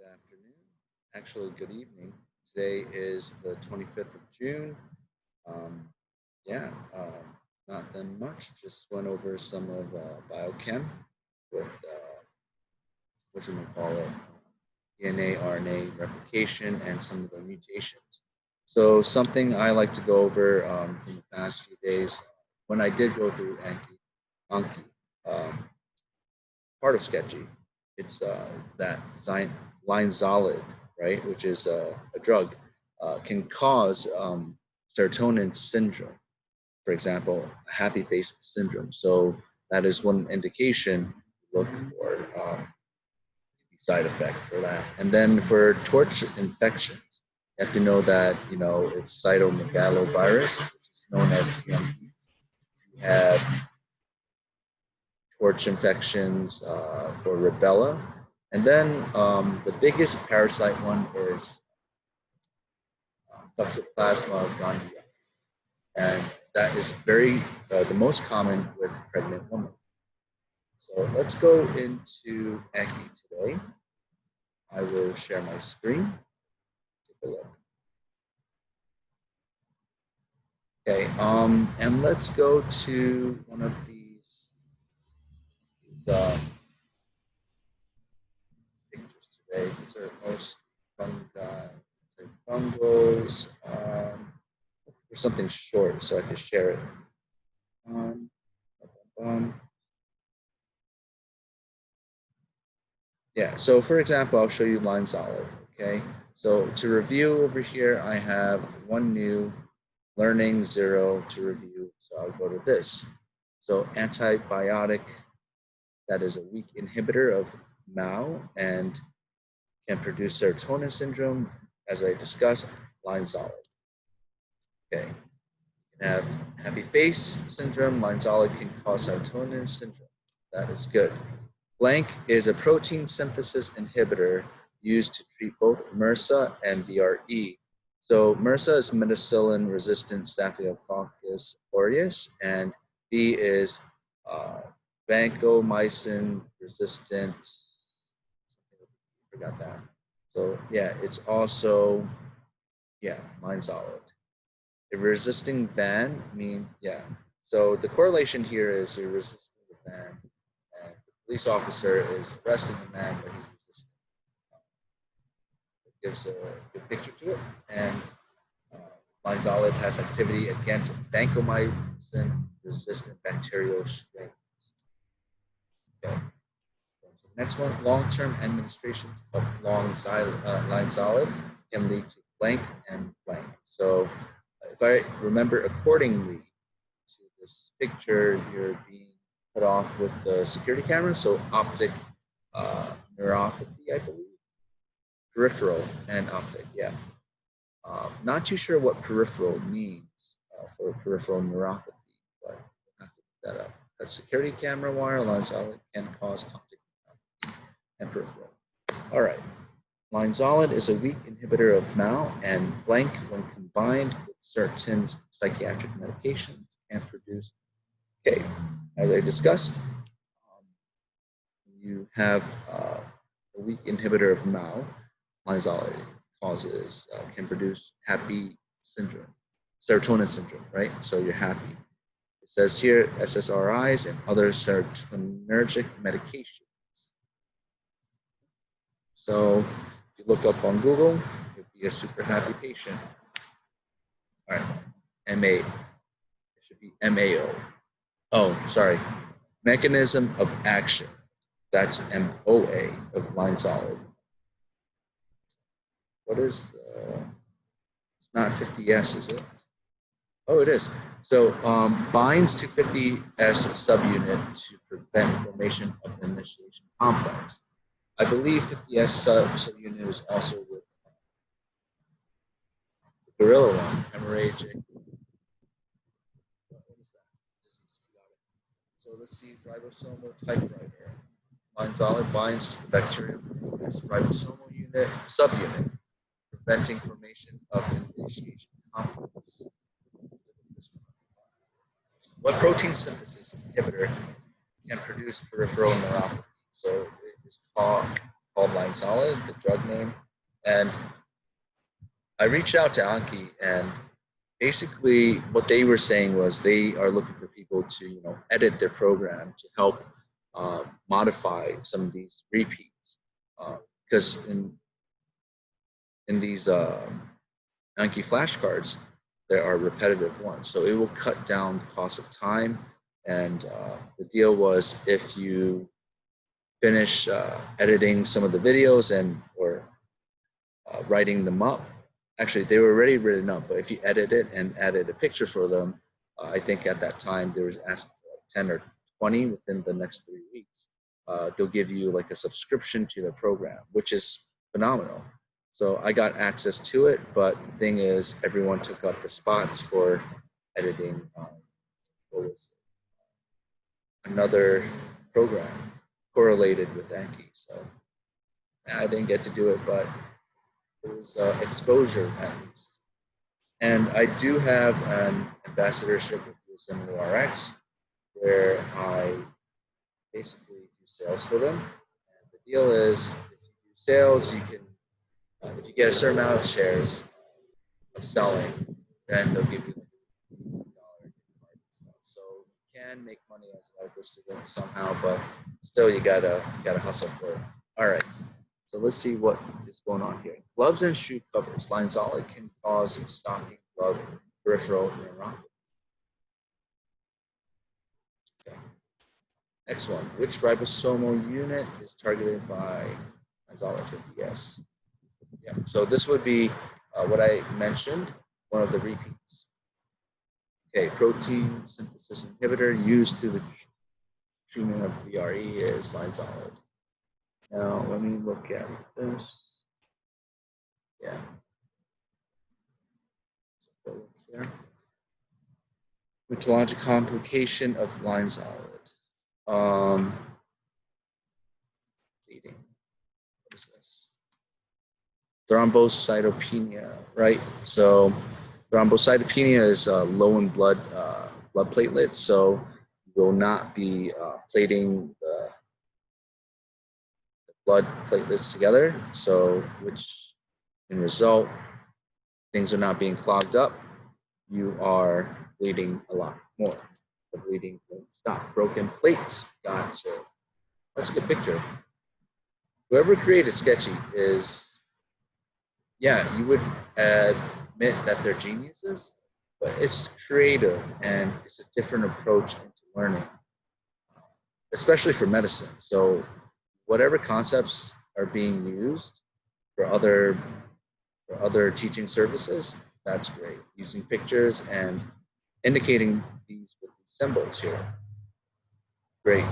Good afternoon. Actually, good evening. Today is the 25th of June. Um, yeah, not that much. Just went over some of biochem with what you call it, DNA, RNA replication, and some of the mutations. So something I like to go over from the past few days when I did go through Anki, um, part of Sketchy. It's that linezolid, right, which is a drug, can cause serotonin syndrome. For example, happy face syndrome. So that is one indication to look for side effect for that. And then for torch infections, you have to know that it's cytomegalovirus, which is known as CMV. You have torch infections for rubella. And then the biggest parasite one is Toxoplasma gondii. And that is the most common with pregnant women. So let's go into acne today. I will share my screen. Take a look. Okay, and let's go to one of these pictures today. These are most fungi, fungos, or something short so I can share it. Yeah, so for example, I'll show you linezolid, okay? So to review over here, I have one new, learning, 0 to review. So I'll go to this. So antibiotic, that is a weak inhibitor of MAO and can produce serotonin syndrome, as I discussed, linezolid. Okay, you can have happy face syndrome, linezolid can cause serotonin syndrome. That is good. Blank is a protein synthesis inhibitor used to treat both MRSA and VRE. So MRSA is methicillin-resistant Staphylococcus aureus, and B is vancomycin-resistant. I forgot that. So yeah, it's also linezolid. A resisting van So the correlation here is you're resisting the van, and the police officer is arresting the man, but he's resisting. It gives a good picture to it, and linezolid has activity against vancomycin-resistant bacterial strains. Okay. Next one, long-term administrations of linezolid can lead to blank and blank. So if I remember accordingly to this picture, you're being put off with the security camera. So optic neuropathy, I believe. Peripheral and optic, yeah. Not too sure what peripheral means for peripheral neuropathy, but we'll have to look that up. A security camera wire linezolid can cause optic neuropathy and peripheral. All right. Linezolid is a weak inhibitor of MAO, and blank, when combined with certain psychiatric medications, can produce. Okay, as I discussed, you have a weak inhibitor of MAO. Linezolid can produce happy syndrome, serotonin syndrome, right? So you're happy. It says here SSRIs and other serotonergic medications. So if you look up on Google, you'll be a super happy patient. All right, MA. It should be MAO. Oh, sorry. Mechanism of action. That's MOA of linezolid. What is it's not 50S, is it? Oh, it is. So binds to 50S subunit to prevent formation of the initiation complex. I believe 50S subunit is also with the gorilla one, hemorrhagic. What is that? Disease. So let's see, ribosomal typewriter. Linezolid binds to the bacterial ribosomal subunit, preventing formation of initiation complex. What protein synthesis inhibitor can produce peripheral neuropathy? So it is called called linezolid, the drug name. And I reached out to Anki, and basically what they were saying was they are looking for people to edit their program to help modify some of these repeats, because in these Anki flashcards there are repetitive ones, so it will cut down the cost of time. And the deal was, if you finish editing some of the videos or writing them up. Actually, they were already written up, but if you edit it and added a picture for them, I think at that time there was asking for like 10 or 20 within the next 3 weeks. They'll give you like a subscription to the program, which is phenomenal. So I got access to it, but the thing is, everyone took up the spots for editing. What was it? Another program correlated with Anki. So I didn't get to do it, but it was exposure at least. And I do have an ambassadorship with USMLRX, where I basically do sales for them. And the deal is, if you do sales, you can, if you get a certain amount of shares of selling, then they'll give you $50 card and stuff. So you can make money as a medical student somehow, but still you gotta hustle for it. All right. So let's see what is going on here. Gloves and shoe covers. Linezolid can cause stocking glove peripheral neuropathy. Okay. Next one. Which ribosomal unit is targeted by linezolid 50S? Yeah. So this would be what I mentioned, one of the repeats. Okay. Protein synthesis inhibitor used to the treatment of VRE is linezolid. Now, let me look at this. Yeah. So here. Rheumatologic complication of linezolid. Bleeding. What is this? Thrombocytopenia, right? So thrombocytopenia is low in blood platelets, so you will not be plating the blood platelets together, so which can result, things are not being clogged up, you are bleeding a lot more. The bleeding won't stop. Broken plates. Gotcha. That's a good picture. Whoever created Sketchy is, yeah, you would admit that they're geniuses, but it's creative and it's a different approach into learning, especially for medicine. So whatever concepts are being used for other teaching services, that's great. Using pictures and indicating these with these symbols here. Great.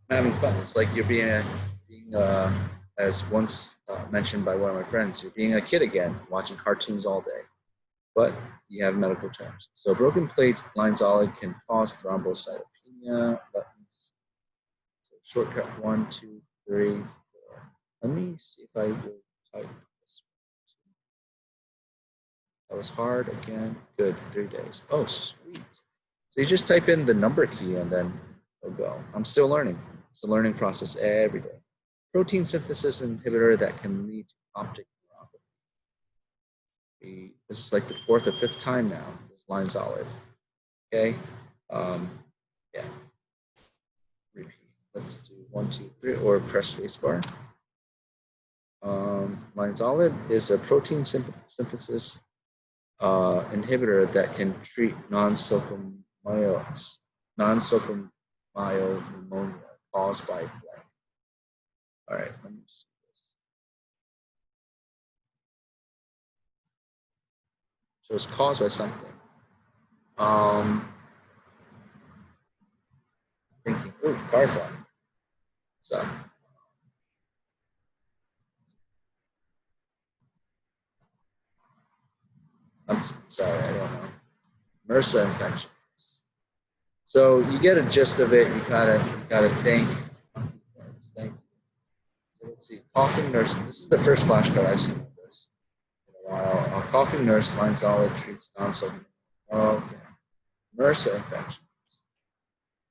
I'm having fun. It's like you're being as once mentioned by one of my friends, you're being a kid again, watching cartoons all day, but you have medical terms. So broken plate linezolid can cause thrombocytopenia. Shortcut 1, 2, 3, 4. Let me see if I will type this. That was hard again. Good, 3 days. Oh, sweet. So you just type in the number key and then it'll go. I'm still learning. It's a learning process every day. Protein synthesis inhibitor that can lead to optic neuropathy. This is like the 4th or 5th time now, this linezolid. Okay. Yeah. Repeat. Let's do 1, 2, 3, or press spacebar. Linezolid is a protein synthesis inhibitor that can treat non-sulcomyal pneumonia caused by blank. All right, let me see this. So it's caused by something. Thinking, ooh, firefly. So. I'm sorry, I don't know. MRSA infection. So you get a gist of it. You gotta think. So let's see. Coughing nurse. This is the first flashcard I've seen of this in a while. A coughing nurse linezolid treats non-sulcomyal. Okay. MRSA infections.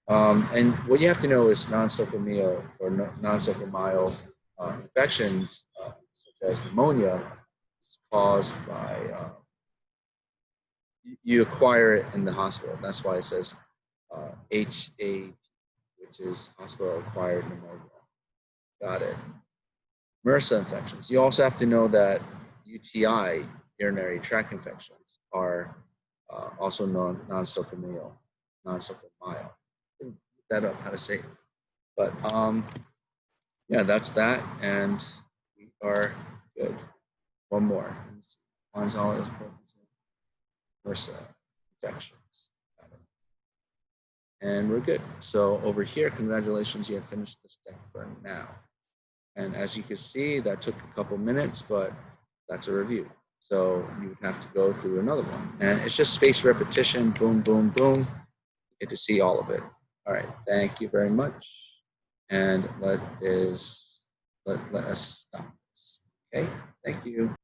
And what you have to know is non-sulcomyal or non-sulcomyal infections such as pneumonia is caused by you acquire it in the hospital. That's why it says HA, which is hospital-acquired pneumonia. Got it. MRSA infections. You also have to know that UTI, urinary tract infections, are also known non-socomial. Look that up, how to say it. But yeah, that's that, and we are good. One more. Linezolid, MRSA infections. Got it. And we're good. So over here, congratulations, you have finished this deck for now. And as you can see, that took a couple minutes, but that's a review. So you would have to go through another one. And it's just spaced repetition, boom, boom, boom. You get to see all of it. All right, thank you very much. And let us stop this. Okay, thank you.